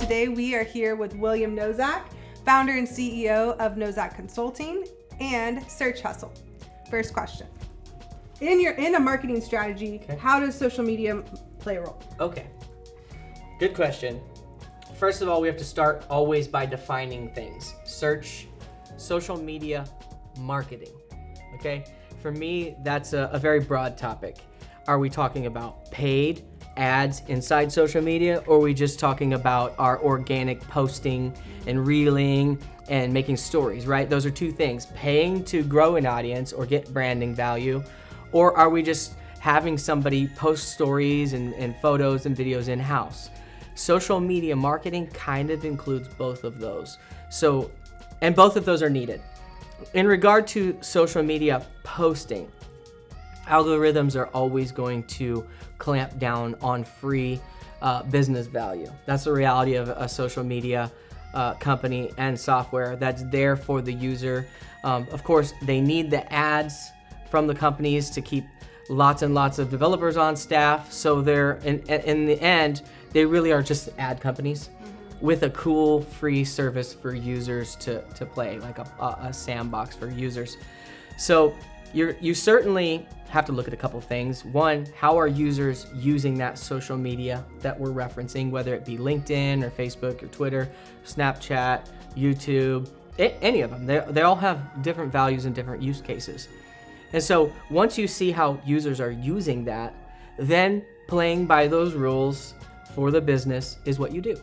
today we are here with William Nozak, founder and CEO of Nozak Consulting and Search Hustle. First question. In a marketing strategy, How does social media play a role? Okay, good question. First of all, we have to start always by defining things. Search, social media, marketing, okay? For me, that's a very broad topic. Are we talking about paid ads inside social media, or are we just talking about our organic posting and reeling and making stories, right? Those are two things. Paying to grow an audience or get branding value, or are we just having somebody post stories and photos and videos in-house? Social media marketing kind of includes both of those. So, and both of those are needed. In regard to social media posting, algorithms are always going to clamp down on free business value. That's the reality of a social media company and software that's there for the user. Of course, they need the ads from the companies to keep lots and lots of developers on staff. So they're, in the end, they really are just ad companies with a cool free service for users to play, like a sandbox for users. So you certainly have to look at a couple things. One, how are users using that social media that we're referencing, whether it be LinkedIn or Facebook or Twitter, Snapchat, YouTube, any of them. They all have different values and different use cases. And so once you see how users are using that, then playing by those rules for the business is what you do.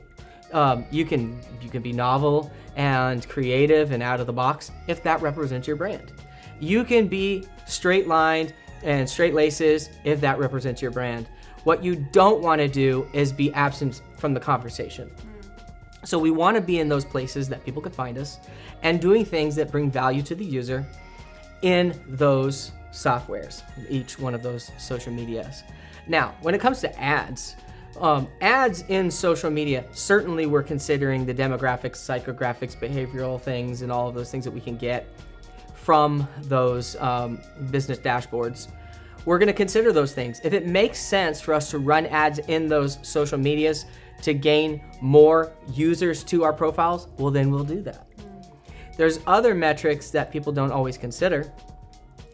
You can be novel and creative and out of the box if that represents your brand. You can be straight lined and straight laces if that represents your brand. What you don't want to do is be absent from the conversation. So we want to be in those places that people can find us and doing things that bring value to the user in those softwares, each one of those social medias. Now, when it comes to ads in social media, certainly we're considering the demographics, psychographics, behavioral things, and all of those things that we can get from those business dashboards. We're going to consider those things. If it makes sense for us to run ads in those social medias to gain more users to our profiles, well, then we'll do that. There's other metrics that people don't always consider,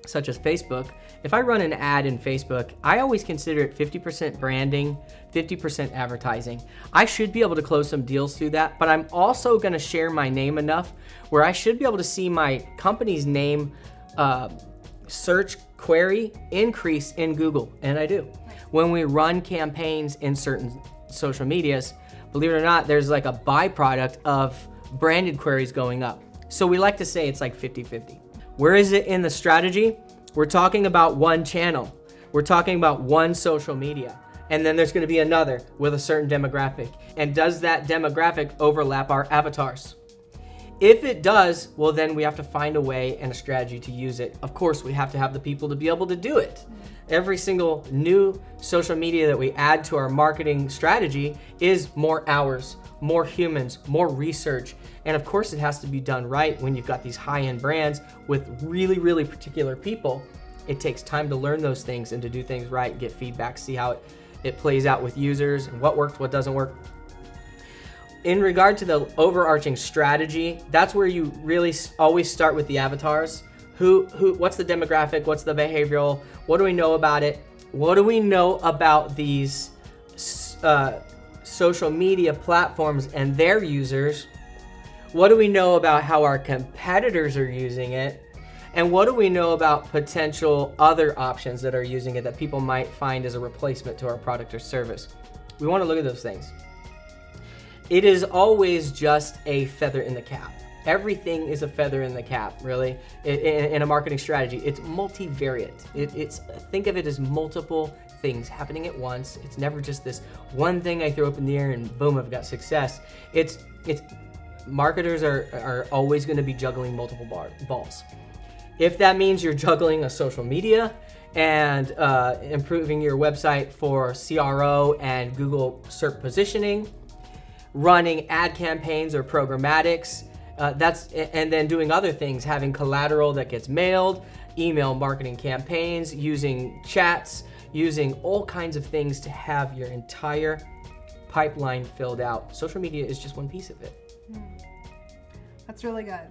such as Facebook. If I run an ad in Facebook, I always consider it 50% branding, 50% advertising. I should be able to close some deals through that, but I'm also going to share my name enough where I should be able to see my company's name search query increase in Google, and I do. When we run campaigns in certain social medias, believe it or not, there's like a byproduct of branded queries going up. So we like to say it's like 50-50. Where is it in the strategy? We're talking about one channel. We're talking about one social media. And then there's going to be another with a certain demographic. And does that demographic overlap our avatars? If it does, well, then we have to find a way and a strategy to use it. Of course, we have to have the people to be able to do it. Every single new social media that we add to our marketing strategy is more hours, more humans, more research. And of course, it has to be done right when you've got these high-end brands with really, really particular people. It takes time to learn those things and to do things right, get feedback, see how it plays out with users and what works, what doesn't work. In regard to the overarching strategy, that's where you really always start with the avatars. What's the demographic? What's the behavioral? What do we know about it? What do we know about these social media platforms and their users? What do we know about how our competitors are using it? And what do we know about potential other options that are using it that people might find as a replacement to our product or service? We want to look at those things. It is always just a feather in the cap. Everything is a feather in the cap, really, in a marketing strategy. It's multivariate. Think of it as multiple things happening at once. It's never just this one thing I throw up in the air and boom, I've got success. It's marketers are always going to be juggling multiple balls. If that means you're juggling a social media and improving your website for CRO and Google SERP positioning, running ad campaigns or programmatics, and then doing other things, having collateral that gets mailed, email marketing campaigns, using chats, using all kinds of things to have your entire pipeline filled out. Social media is just one piece of it. That's really good.